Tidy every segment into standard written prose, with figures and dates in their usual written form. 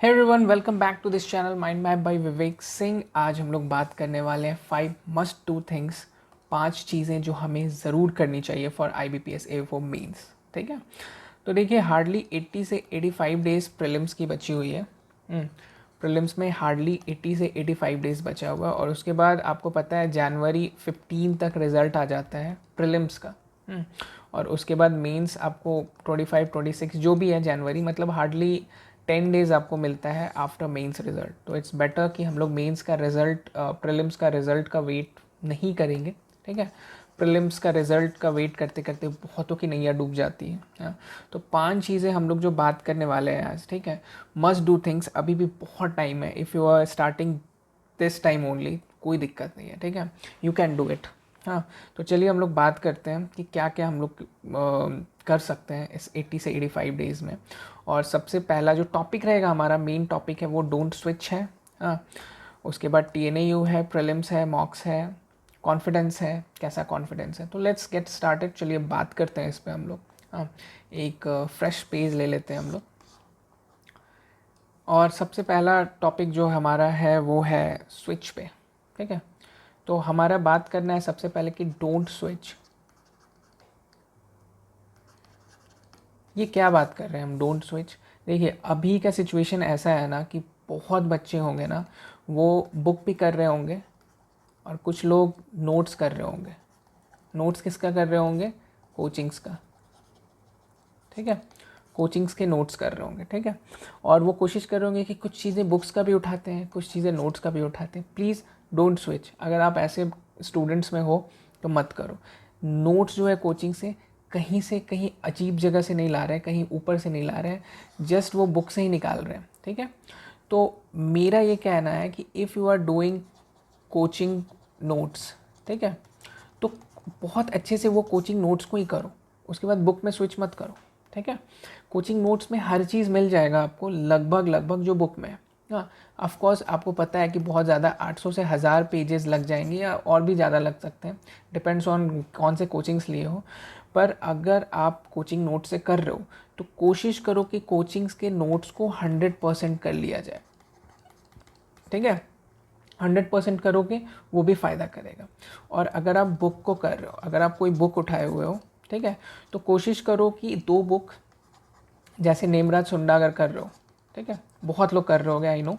Hey everyone, welcome back to this channel Mind Map by Vivek Singh. आज हम लोग बात करने वाले हैं 5 मस्ट डू थिंग्स, 5 चीज़ें जो हमें ज़रूर करनी चाहिए फॉर IBPS A4 मेंस। ठीक है, तो देखिए हार्डली 80 से 85 डेज़ प्रीलिम्स की बची हुई है। प्रीलिम्स में हार्डली 80 से 85 डेज़ बचा हुआ है और उसके बाद आपको पता है जनवरी 15 तक रिज़ल्ट आ जाता है प्रीलिम्स का। और उसके बाद मेंस आपको 25 26 जो भी है जनवरी, मतलब हार्डली 10 डेज़ आपको मिलता है आफ्टर मेंस रिज़ल्ट। तो इट्स बेटर कि हम लोग मेंस का रिज़ल्ट, प्रीलिम्स का रिज़ल्ट का वेट नहीं करेंगे। ठीक है, प्रीलिम्स का रिज़ल्ट का वेट करते करते बहुतों की नैया डूब जाती है। हाँ, तो 5 चीज़ें हम लोग जो बात करने वाले हैं आज। ठीक है, मस्ट डू थिंग्स, अभी भी बहुत टाइम है। If you are starting this time only, कोई दिक्कत नहीं है। ठीक है, यू कैन डू इट। हाँ, तो चलिए हम लोग बात करते हैं कि क्या क्या हम लोग कर सकते हैं इस 80 से 85 डेज़ में। और सबसे पहला जो टॉपिक रहेगा, हमारा मेन टॉपिक है, वो डोंट स्विच है। हाँ, उसके बाद TNAU है, प्रीलिम्स है, मॉक्स है, कॉन्फिडेंस है, कैसा कॉन्फिडेंस है। तो लेट्स गेट स्टार्टेड, चलिए बात करते हैं इस पर हम लोग। हाँ, एक फ्रेश पेज ले लेते हैं हम लोग। और सबसे पहला टॉपिक जो हमारा है वो है स्विच पे। ठीक है, तो हमारा बात करना है सबसे पहले कि डोंट स्विच। ये क्या बात कर रहे हैं हम, डोंट स्विच। देखिए अभी का सिचुएशन ऐसा है ना कि बहुत बच्चे होंगे ना, वो बुक भी कर रहे होंगे और कुछ लोग नोट्स कर रहे होंगे। नोट्स किसका कर रहे होंगे? कोचिंग्स का। ठीक है, कोचिंग्स के नोट्स कर रहे होंगे। ठीक है, और वो कोशिश कर रहे होंगे कि कुछ चीज़ें बुक्स का भी उठाते हैं, कुछ चीज़ें नोट्स का भी उठाते हैं। Please don't switch. अगर आप ऐसे स्टूडेंट्स में हो तो मत करो। नोट्स जो है कोचिंग से कहीं अजीब जगह से नहीं ला रहे हैं, कहीं ऊपर से नहीं ला रहे हैं, जस्ट वो बुक से ही निकाल रहे हैं। ठीक है, तो मेरा ये कहना है कि if you are doing coaching notes, ठीक है, तो बहुत अच्छे से वो कोचिंग नोट्स को ही करो, उसके बाद बुक में स्विच मत करो। ठीक है, कोचिंग नोट्स में हर चीज़ मिल जाएगा आपको, लगभग जो बुक में है। हाँ, ऑफ कोर्स आपको पता है कि बहुत ज़्यादा 800 से 1000 पेजेस लग जाएंगे या और भी ज़्यादा लग सकते हैं, डिपेंड्स ऑन कौन से कोचिंग्स लिए हो। पर अगर आप कोचिंग नोट से कर रहे हो तो कोशिश करो कि कोचिंग्स के नोट्स को 100% कर लिया जाए। ठीक है, 100% करोगे वो भी फ़ायदा करेगा। और अगर आप बुक को कर रहे हो, अगर आप कोई बुक उठाए हुए हो, ठीक है, तो कोशिश करो कि 2 बुक, जैसे नेमराज सुंडा अगर कर रहे हो, ठीक है, बहुत लोग कर रहे होगे आई नो,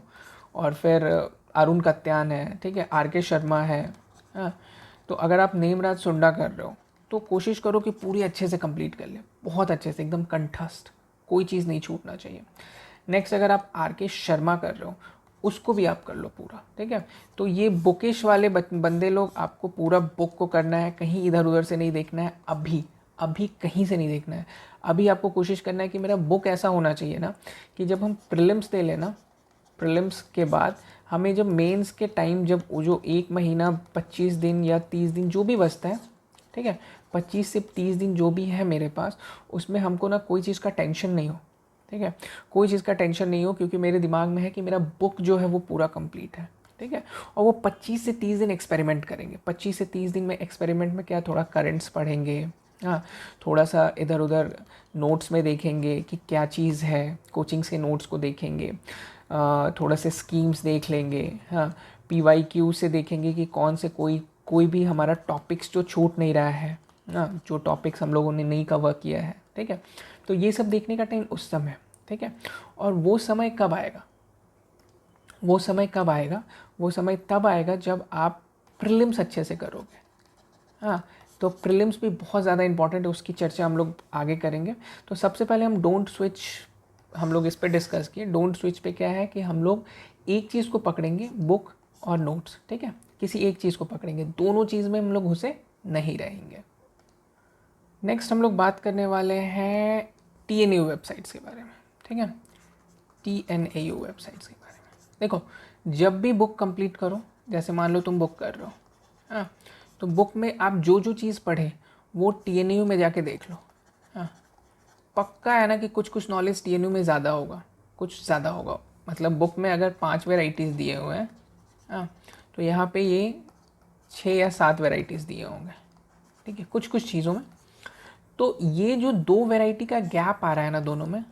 और फिर अरुण कत्यान है, ठीक है, RK शर्मा है। हाँ, तो अगर आप नेमराज सुंडा कर रहे हो तो कोशिश करो कि पूरी अच्छे से कंप्लीट कर ले, बहुत अच्छे से, एकदम कंठस्थ, कोई चीज़ नहीं छूटना चाहिए। नेक्स्ट, अगर आप RK शर्मा कर रहे हो उसको भी आप कर लो पूरा। ठीक है, तो ये बुकिश वाले बंदे लोग, आपको पूरा बुक को करना है, कहीं इधर उधर से नहीं देखना है, अभी अभी कहीं से नहीं देखना है। अभी आपको कोशिश करना है कि मेरा बुक ऐसा होना चाहिए ना कि जब हम प्रीलिम्स दे लेना, प्रीलिम्स के बाद हमें जब मेंस के टाइम, जब वो जो 1 महीना 25 दिन या 30 दिन जो भी बचता है, ठीक है, 25 से 30 दिन जो भी है मेरे पास, उसमें हमको ना कोई चीज़ का टेंशन नहीं हो। ठीक है, कोई चीज़ का टेंशन नहीं हो, क्योंकि मेरे दिमाग में है कि मेरा बुक जो है वो पूरा कंप्लीट है। ठीक है, और वो 25 से 30 दिन एक्सपेरिमेंट करेंगे। 25 से 30 दिन में एक्सपेरिमेंट में क्या, थोड़ा करेंट्स पढ़ेंगे, हाँ, थोड़ा सा इधर उधर नोट्स में देखेंगे कि क्या चीज़ है, कोचिंग्स के नोट्स को देखेंगे, थोड़ा से स्कीम्स देख लेंगे। हाँ, PYQ से देखेंगे कि कौन से कोई भी हमारा टॉपिक्स जो छूट नहीं रहा है, हाँ, जो टॉपिक्स हम लोगों ने नहीं कवर किया है। ठीक है, तो ये सब देखने का टाइम उस समय। ठीक है, और वो समय कब आएगा? वो समय कब आएगा? वो समय तब आएगा जब आप प्रीलिम्स अच्छे से करोगे। हाँ, तो प्रीलिम्स भी बहुत ज़्यादा इंपॉर्टेंट है, उसकी चर्चा हम लोग आगे करेंगे। तो सबसे पहले हम डोंट स्विच, हम लोग इस पर डिस्कस किए। डोंट स्विच पे क्या है कि हम लोग एक चीज़ को पकड़ेंगे, बुक और नोट्स। ठीक है, किसी एक चीज़ को पकड़ेंगे, दोनों चीज़ में हम लोग घुसे नहीं रहेंगे। नेक्स्ट हम लोग बात करने वाले हैं TNAU वेबसाइट्स के बारे में। ठीक है, TNAU वेबसाइट्स के बारे में देखो, जब भी बुक कंप्लीट करो, जैसे मान लो तुम बुक कर रहे हो, हाँ, तो बुक में आप जो जो चीज़ पढ़े वो TNAU में जाके देख लो। हाँ, पक्का है ना कि कुछ कुछ नॉलेज TNAU में ज़्यादा होगा, कुछ ज़्यादा होगा। मतलब बुक में अगर 5 वेराइटीज़ दिए हुए हैं, हाँ, तो यहाँ पे ये 6 या 7 वेराइटीज़ दिए होंगे। ठीक है, कुछ कुछ चीज़ों में। तो ये जो 2 वैरायटी का गैप आ रहा है ना, दोनों में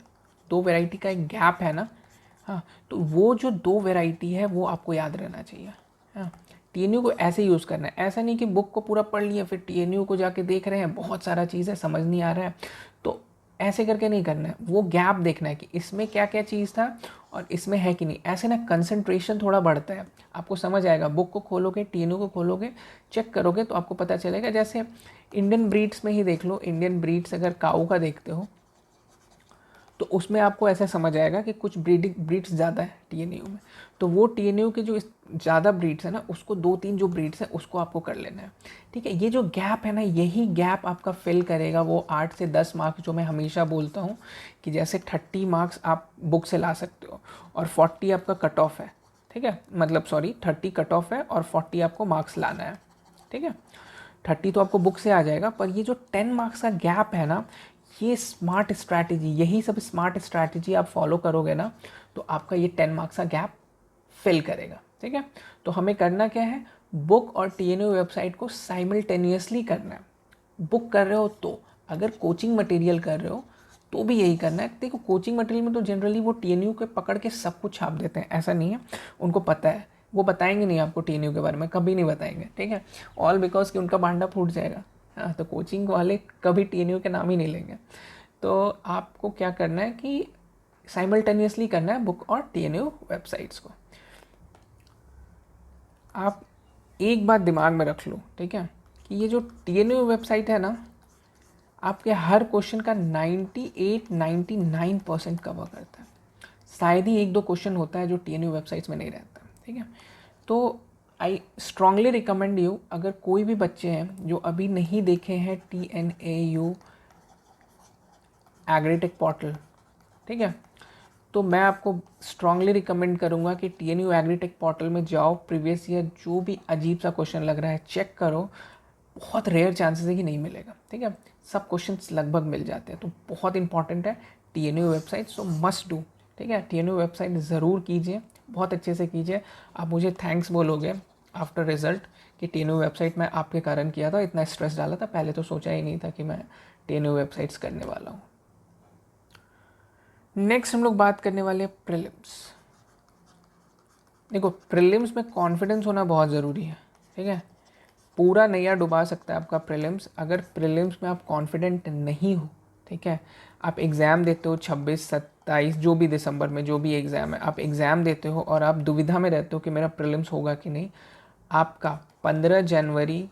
2 वैरायटी का एक गैप है ना, हाँ, तो वो जो 2 वैरायटी है वो आपको याद रहना चाहिए। हाँ, टीएनयू को ऐसे यूज़ करना है, ऐसा नहीं कि बुक को पूरा पढ़ लिया फिर टीएनयू को जाके देख रहे हैं, बहुत सारा चीज़ है समझ नहीं आ रहा है, तो ऐसे करके नहीं करना है। वो गैप देखना है कि इसमें क्या क्या चीज़ था और इसमें है कि नहीं। ऐसे ना कंसंट्रेशन थोड़ा बढ़ता है, आपको समझ आएगा। बुक को खोलोगे, टीएनयू को खोलोगे, चेक करोगे तो आपको पता चलेगा। जैसे इंडियन ब्रीड्स में ही देख लो, इंडियन ब्रीड्स अगर काऊ का देखते हो तो उसमें आपको ऐसा समझ आएगा कि कुछ ब्रीड्स ज़्यादा है टीएनयू में, तो वो टीएनयू के जो ज़्यादा ब्रीड्स है ना, उसको 2-3 जो ब्रीड्स हैं उसको आपको कर लेना है। ठीक है, ये जो गैप है ना, यही गैप आपका फिल करेगा वो 8 से 10 मार्क्स जो मैं हमेशा बोलता हूँ कि जैसे 30 मार्क्स आप बुक से ला सकते हो और 40 आपका कट ऑफ है। ठीक है, मतलब सॉरी 30 कट ऑफ है और 40 आपको मार्क्स लाना है। ठीक है, 30 तो आपको बुक से आ जाएगा, पर ये जो 10 मार्क्स का गैप है ना, ये स्मार्ट स्ट्रैटेजी, यही सब स्मार्ट स्ट्रैटेजी आप फॉलो करोगे ना तो आपका ये 10 मार्क्स का गैप फिल करेगा। ठीक है, तो हमें करना क्या है, बुक और टीएनयू वेबसाइट को साइमल्टेनियसली करना है। बुक कर रहे हो तो, अगर कोचिंग मटेरियल कर रहे हो तो भी यही करना है। देखो कोचिंग मटेरियल में तो जनरली वो टीएनयू के पकड़ के सब कुछ छाप देते हैं, ऐसा नहीं है, उनको पता है, वो बताएंगे नहीं आपको टीएनयू के बारे में, कभी नहीं बताएंगे। ठीक है, ऑल बिकॉज कि उनका भांडा फूट जाएगा। हाँ, तो कोचिंग वाले कभी टीएनयू के नाम ही नहीं लेंगे। तो आपको क्या करना है कि साइमल्टेनियसली करना है बुक और टीएनयू वेबसाइट्स को। आप एक बात दिमाग में रख लो, ठीक है, कि ये जो टीएनयू वेबसाइट है ना, आपके हर क्वेश्चन का 98-99% कवर करता है। शायद ही 1-2 क्वेश्चन होता है जो टीएनयू वेबसाइट्स में नहीं रहता। ठीक है, तो आई स्ट्रांगली रिकमेंड यू, अगर कोई भी बच्चे हैं जो अभी नहीं देखे हैं TNAU एग्रीटेक पोर्टल, ठीक है, तो मैं आपको स्ट्रांगली रिकमेंड करूंगा कि TNU एग्रीटेक पोर्टल में जाओ, प्रीवियस ईयर जो भी अजीब सा क्वेश्चन लग रहा है चेक करो। बहुत रेयर चांसेस है कि नहीं मिलेगा। ठीक है, सब क्वेश्चंस लगभग मिल जाते हैं, तो बहुत इंपॉर्टेंट है TNU website, so must do. ठीक है, TNU वेबसाइट ज़रूर कीजिए, बहुत अच्छे से कीजिए। आप मुझे थैंक्स बोलोगे आफ्टर रिजल्ट कि TNU वेबसाइट मैं आपके कारण किया था, इतना स्ट्रेस डाला था, पहले तो सोचा ही नहीं था कि मैं TNU वेबसाइट्स करने वाला हूँ। नेक्स्ट हम लोग बात करने वाले हैं प्रीलिम्स। देखो प्रीलिम्स में कॉन्फिडेंस होना बहुत ज़रूरी है। ठीक है, पूरा नैया डुबा सकता है आपका प्रीलिम्स, अगर प्रीलिम्स में आप कॉन्फिडेंट नहीं हो। ठीक है, आप एग्ज़ाम देते हो 26-27 जो भी दिसंबर में जो भी एग्ज़ाम है, आप एग्ज़ाम देते हो और आप दुविधा में रहते हो कि मेरा प्रीलिम्स होगा कि नहीं। आपका 15 जनवरी,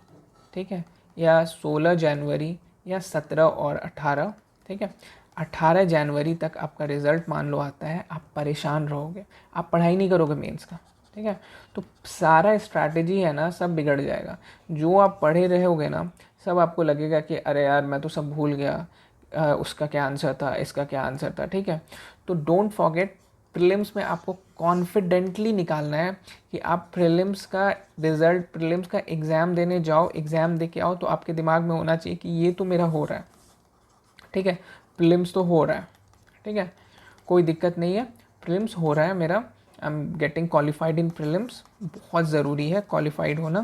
ठीक है, या 16 जनवरी या 17 और 18, ठीक है, 18 जनवरी तक आपका रिज़ल्ट मान लो आता है, आप परेशान रहोगे, आप पढ़ाई नहीं करोगे मेंस का। ठीक है, तो सारा स्ट्रैटेजी है ना सब बिगड़ जाएगा। जो आप पढ़े रहोगे ना, सब आपको लगेगा कि अरे यार मैं तो सब भूल गया, उसका क्या आंसर था, इसका क्या आंसर था। ठीक है, तो डोंट फॉरगेट, प्रीलिम्स में आपको कॉन्फिडेंटली निकालना है कि आप प्रीलिम्स का रिज़ल्ट, प्रीलिम्स का एग्ज़ाम देने जाओ, एग्ज़ाम दे के आओ तो आपके दिमाग में होना चाहिए कि ये तो मेरा हो रहा है। ठीक है, प्रीलिम्स तो हो रहा है। ठीक है, कोई दिक्कत नहीं है, प्रीलिम्स हो रहा है मेरा, I am getting qualified in prelims. बहुत ज़रूरी है क्वालिफाइड होना,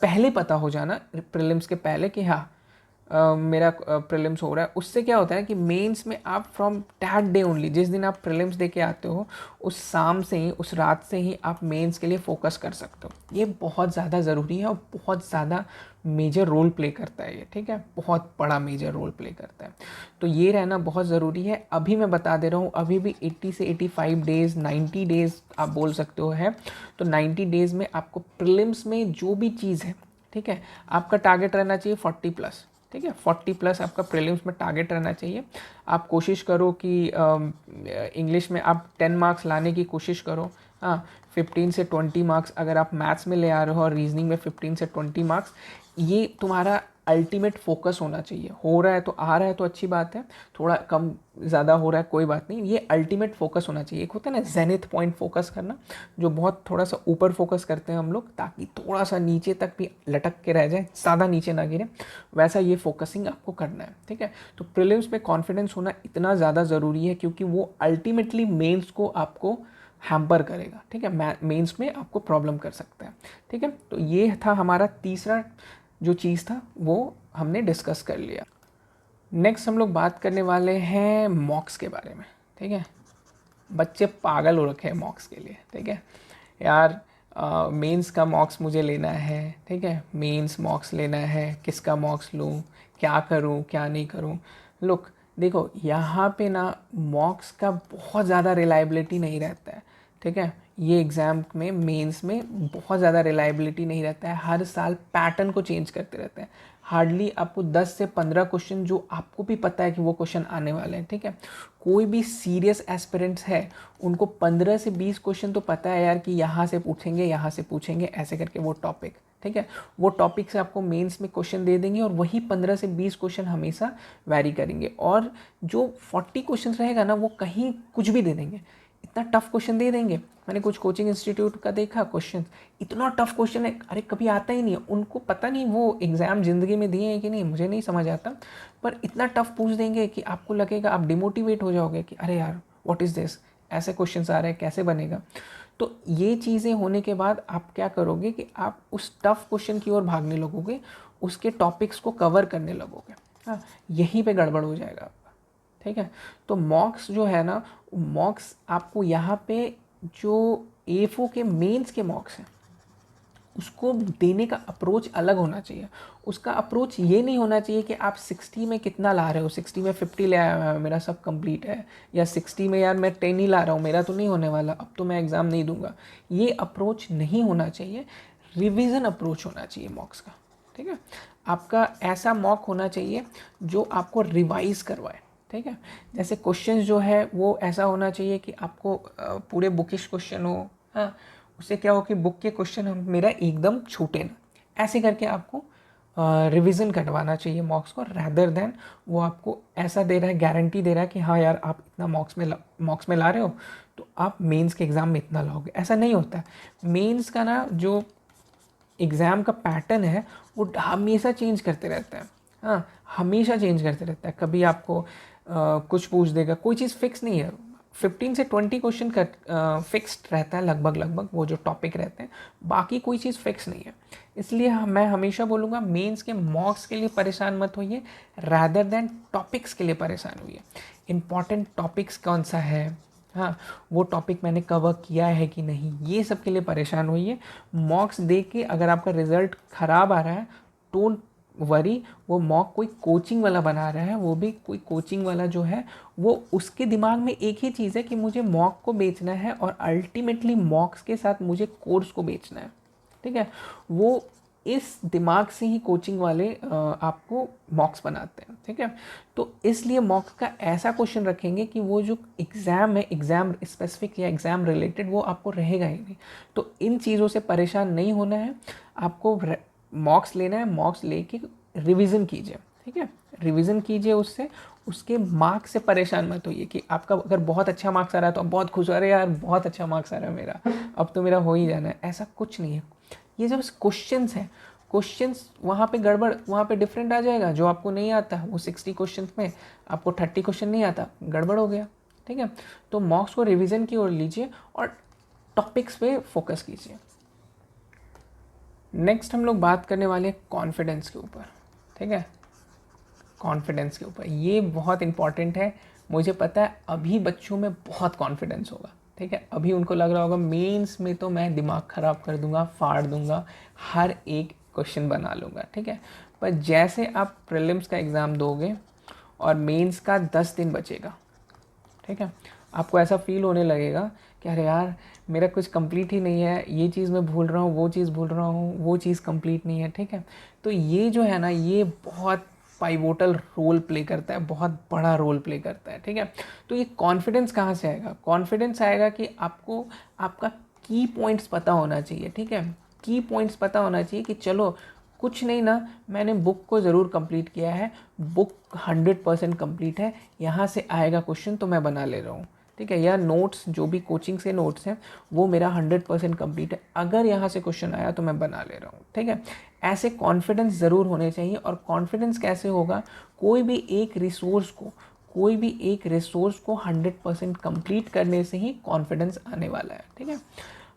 पहले पता हो जाना प्रीलिम्स के पहले कि हाँ मेरा प्रीलिम्स हो रहा है। उससे क्या होता है कि मेंस में आप फ्रॉम दैट डे ओनली, जिस दिन आप प्रीलिम्स दे के आते हो उस शाम से ही, उस रात से ही आप मेंस के लिए फोकस कर सकते हो। ये बहुत ज़्यादा ज़रूरी है और बहुत ज़्यादा मेजर रोल प्ले करता है ये। ठीक है, बहुत बड़ा मेजर रोल प्ले करता है, तो ये रहना बहुत ज़रूरी है। अभी मैं बता दे रहा हूँ, अभी भी 80 से 85 डेज़, 90 डेज़ आप बोल सकते हो है, तो 90 डेज़ में आपको प्रीलिम्स में जो भी चीज़ है, ठीक है, आपका टारगेट रहना चाहिए 40+। ठीक है, 40+ आपका प्रीलिम्स में टारगेट रहना चाहिए। आप कोशिश करो कि इंग्लिश में आप 10 मार्क्स लाने की कोशिश करो। हाँ, 15 से 20 मार्क्स अगर आप मैथ्स में ले आ रहे हो और रीजनिंग में 15 से 20 मार्क्स, ये तुम्हारा अल्टीमेट फोकस होना चाहिए। हो रहा है तो आ रहा है तो अच्छी बात है, थोड़ा कम ज़्यादा हो रहा है कोई बात नहीं, ये अल्टीमेट फोकस होना चाहिए। एक होता है ना जेनिथ पॉइंट फोकस करना, जो बहुत थोड़ा सा ऊपर फोकस करते हैं हम लोग ताकि थोड़ा सा नीचे तक भी लटक के रह जाए, ज़्यादा नीचे ना गिरे, वैसा ये फोकसिंग आपको करना है। ठीक है, तो प्रीलिम्स में कॉन्फिडेंस होना इतना ज़्यादा ज़रूरी है क्योंकि वो अल्टीमेटली मेंस को आपको हैम्पर करेगा। ठीक है, मेंस में आपको प्रॉब्लम कर सकता है। ठीक है, तो ये था हमारा तीसरा जो चीज़ था वो हमने डिस्कस कर लिया। नेक्स्ट हम लोग बात करने वाले हैं मॉक्स के बारे में। ठीक है, बच्चे पागल हो रखे हैं मॉक्स के लिए, ठीक है यार। मेंस का मॉक्स मुझे लेना है, ठीक है, मेंस मॉक्स लेना है, किसका मॉक्स लूँ, क्या करूँ क्या नहीं करूँ। लुक देखो यहाँ पे ना मॉक्स का बहुत ज़्यादा रिलायबिलिटी नहीं रहता है, ठीक है। ये एग्ज़ाम में मेंस में बहुत ज़्यादा रिलायबिलिटी नहीं रहता है, हर साल पैटर्न को चेंज करते रहते हैं। हार्डली आपको 10 से 15 क्वेश्चन जो आपको भी पता है कि वो क्वेश्चन आने वाले हैं, ठीक है। कोई भी सीरियस एस्पिरेंट्स है उनको 15 से 20 क्वेश्चन तो पता है यार कि यहाँ से पूछेंगे यहाँ से पूछेंगे ऐसे करके वो टॉपिक, ठीक है। वो टॉपिक से आपको मेंस में क्वेश्चन दे देंगे और वही 15 से 20 क्वेश्चन हमेशा वैरी करेंगे, और जो 40 क्वेश्चन रहेगा ना वो कहीं कुछ भी दे देंगे, इतना टफ क्वेश्चन दे देंगे। मैंने कुछ कोचिंग इंस्टीट्यूट का देखा क्वेश्चन, इतना टफ क्वेश्चन है, अरे कभी आता ही नहीं है उनको, पता नहीं वो एग्ज़ाम ज़िंदगी में दिए हैं कि नहीं मुझे नहीं समझ आता, पर इतना टफ पूछ देंगे कि आपको लगेगा, आप डिमोटिवेट हो जाओगे कि अरे यार व्हाट इज़ दिस, ऐसे क्वेश्चन आ रहे हैं कैसे बनेगा। तो ये चीज़ें होने के बाद आप क्या करोगे कि आप उस टफ क्वेश्चन की ओर भागने लगोगे, उसके टॉपिक्स को कवर करने लगोगे। हाँ, यहीं पे गड़बड़ हो जाएगा आपका, ठीक है। तो मॉक्स जो है ना, मॉक्स आपको यहाँ पे जो एफओ के मेंस के मॉक्स हैं उसको देने का अप्रोच अलग होना चाहिए। उसका अप्रोच ये नहीं होना चाहिए कि आप 60 में कितना ला रहे हो, 60 में 50 ले आया है मेरा सब कंप्लीट है, या 60 में यार मैं 10 ही ला रहा हूँ मेरा तो नहीं होने वाला, अब तो मैं एग्ज़ाम नहीं दूंगा। ये अप्रोच नहीं होना चाहिए, रिवीजन अप्रोच होना चाहिए मॉक्स का, ठीक है। आपका ऐसा मॉक होना चाहिए जो आपको रिवाइज़ करवाए, ठीक है। जैसे क्वेश्चन जो है वो ऐसा होना चाहिए कि आपको पूरे बुकिश क्वेश्चन हो, हाँ, उससे क्या हो कि बुक के क्वेश्चन मेरा एकदम छूटे ना, ऐसे करके आपको रिवीजन करवाना चाहिए मॉक्स को, रैदर देन वो आपको ऐसा दे रहा है, गारंटी दे रहा है कि हाँ यार आप इतना मॉक्स में ला रहे हो तो आप मेंस के एग्ज़ाम में इतना लाओगे। ऐसा नहीं होता है। मेंस का ना जो एग्ज़ाम का पैटर्न है वो हमेशा चेंज करते रहता है, हाँ, हमेशा चेंज करते रहता है। कभी आपको कुछ पूछ देगा, कोई चीज़ फिक्स नहीं है। 15 से 20 क्वेश्चन का फिक्स्ड रहता है लगभग वो जो टॉपिक रहते हैं, बाकी कोई चीज़ फिक्स नहीं है। इसलिए मैं हमेशा बोलूँगा मेंस के मॉक्स के लिए परेशान मत होइए, रैदर देन टॉपिक्स के लिए परेशान होइए। इम्पॉर्टेंट टॉपिक्स कौन सा है, हाँ, वो टॉपिक मैंने कवर किया है कि नहीं, ये सब के लिए परेशान होइए। मॉक्स दे के अगर आपका रिज़ल्ट ख़राब आ रहा है डोंट वरी, वो मॉक कोई कोचिंग वाला बना रहा है, वो भी कोई कोचिंग वाला जो है वो उसके दिमाग में एक ही चीज़ है कि मुझे मॉक को बेचना है और अल्टीमेटली मॉक्स के साथ मुझे कोर्स को बेचना है, ठीक है। वो इस दिमाग से ही कोचिंग वाले आपको मॉक्स बनाते हैं, ठीक है। तो इसलिए मॉक्स का ऐसा क्वेश्चन रखेंगे कि वो जो एग्ज़ाम है, एग्ज़ाम स्पेसिफिक या एग्ज़ाम रिलेटेड, वो आपको रहेगा ही नहीं। तो इन चीज़ों से परेशान नहीं होना है आपको, मॉक्स लेना है, मॉक्स लेके रिवीजन कीजिए, ठीक है, रिवीजन कीजिए उससे, उसके मार्क्स से परेशान मत होइए कि आपका अगर बहुत अच्छा मार्क्स आ रहा है तो आप बहुत खुश हो रहे यार बहुत अच्छा मार्क्स आ रहा है मेरा, अब तो मेरा हो ही जाना है, ऐसा कुछ नहीं है। ये जब क्वेश्चंस हैं, क्वेश्चंस वहाँ पे गड़बड़, वहाँ पे डिफरेंट आ जाएगा, जो आपको नहीं आता वो 60 क्वेश्चन में आपको 30 क्वेश्चन नहीं आता, गड़बड़ हो गया, ठीक है। तो मॉक्स को रिवीजन की ओर लीजिए और टॉपिक्स पे फोकस कीजिए। नेक्स्ट हम लोग बात करने वाले हैं कॉन्फिडेंस के ऊपर, ठीक है, कॉन्फिडेंस के ऊपर। ये बहुत इंपॉर्टेंट है, मुझे पता है अभी बच्चों में बहुत कॉन्फिडेंस होगा, ठीक है, अभी उनको लग रहा होगा मेंस में तो मैं दिमाग ख़राब कर दूंगा, फाड़ दूंगा, हर एक क्वेश्चन बना लूँगा, ठीक है। पर जैसे आप प्रीलिम्स का एग्ज़ाम दोगे और मेंस का 10 दिन बचेगा, ठीक है, आपको ऐसा फील होने लगेगा कि अरे यार मेरा कुछ कंप्लीट ही नहीं है, ये चीज़ मैं भूल रहा हूँ, वो चीज़ भूल रहा हूँ, वो चीज़ कंप्लीट नहीं है, ठीक है। तो ये जो है ना ये बहुत पाइवोटल रोल प्ले करता है, बहुत बड़ा रोल प्ले करता है, ठीक है। तो ये कॉन्फिडेंस कहाँ से आएगा? कॉन्फिडेंस आएगा कि आपको आपका की पॉइंट्स पता होना चाहिए, ठीक है, की पॉइंट्स पता होना चाहिए कि चलो कुछ नहीं ना, मैंने बुक को ज़रूर कंप्लीट किया है, बुक 100% कंप्लीट है, यहाँ से आएगा क्वेश्चन तो मैं बना ले रहा हूँ, ठीक है, या नोट्स जो भी कोचिंग से नोट्स हैं वो मेरा 100% कंप्लीट है, अगर यहाँ से क्वेश्चन आया तो मैं बना ले रहा हूँ, ठीक है। ऐसे कॉन्फिडेंस ज़रूर होने चाहिए। और कॉन्फिडेंस कैसे होगा? कोई भी एक रिसोर्स को 100% कंप्लीट करने से ही कॉन्फिडेंस आने वाला है, ठीक है।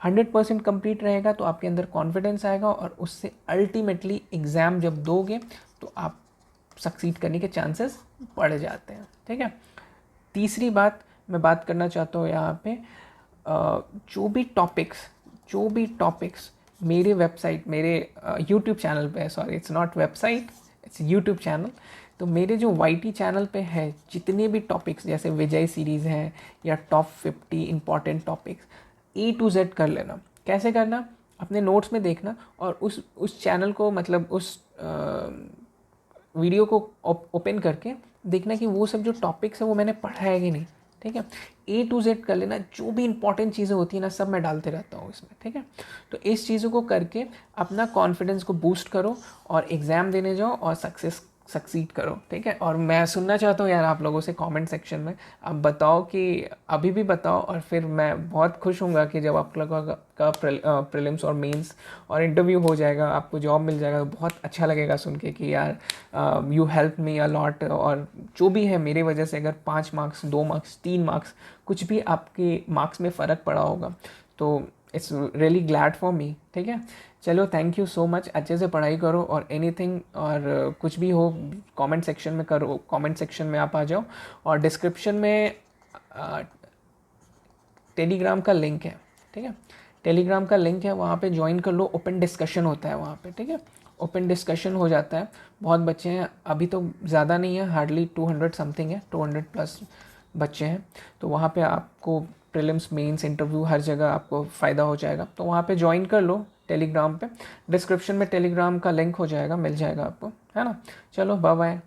100% कंप्लीट रहेगा तो आपके अंदर कॉन्फिडेंस आएगा और उससे अल्टीमेटली एग्ज़ाम जब दोगे तो आप सक्सीड करने के चांसेस बढ़ जाते हैं, ठीक है। तीसरी बात, मैं बात करना चाहता हूँ यहाँ पे जो भी टॉपिक्स मेरे वेबसाइट, मेरे यूट्यूब चैनल पे है, sorry it's not website, it's YouTube channel. तो मेरे जो वाईटी चैनल पे है जितने भी टॉपिक्स, जैसे विजय सीरीज़ है या top 50 important topics, A to Z कर लेना। कैसे करना, अपने नोट्स में देखना और उस चैनल को, मतलब उस वीडियो को ओपन करके देखना कि वो सब जो टॉपिक्स है वो मैंने पढ़ा है कि नहीं, ठीक है। A to Z कर लेना, जो भी इंपॉर्टेंट चीज़ें होती हैं ना सब मैं डालते रहता हूँ इसमें, ठीक है। तो इस चीज़ों को करके अपना कॉन्फिडेंस को बूस्ट करो और एग्ज़ाम देने जाओ और सक्सीड करो, ठीक है। और मैं सुनना चाहता हूँ यार आप लोगों से कमेंट सेक्शन में, आप बताओ कि अभी भी बताओ, और फिर मैं बहुत खुश हूँगा कि जब आप लोगों का प्रीलिम्स और मेंस और इंटरव्यू हो जाएगा, आपको जॉब मिल जाएगा, तो बहुत अच्छा लगेगा सुन के कि यार you help me a lot. और जो भी है मेरे वजह से अगर 5 मार्क्स, 2 मार्क्स, 3 मार्क्स, कुछ भी आपके मार्क्स में फ़र्क पड़ा होगा तो it's really glad for me, ठीक है। चलो थैंक यू सो मच, अच्छे से पढ़ाई करो और एनीथिंग और कुछ भी हो कमेंट सेक्शन में करो, कमेंट सेक्शन में आप आ जाओ। और डिस्क्रिप्शन में टेलीग्राम का लिंक है, ठीक है। टेलीग्राम का लिंक है, वहाँ पे ज्वाइन कर लो, ओपन डिस्कशन होता है वहाँ पे, ठीक है। ओपन डिस्कशन हो जाता है, बहुत बच्चे हैं, अभी तो ज़्यादा नहीं है, हार्डली 200 समथिंग है, 200 प्लस बच्चे हैं। तो वहाँ पे आपको प्रीलिम्स, मेंस, इंटरव्यू हर जगह आपको फ़ायदा हो जाएगा। तो वहाँ पे ज्वाइन कर लो टेलीग्राम पे, डिस्क्रिप्शन में टेलीग्राम का लिंक हो जाएगा, मिल जाएगा आपको, है ना। चलो बाय बाय।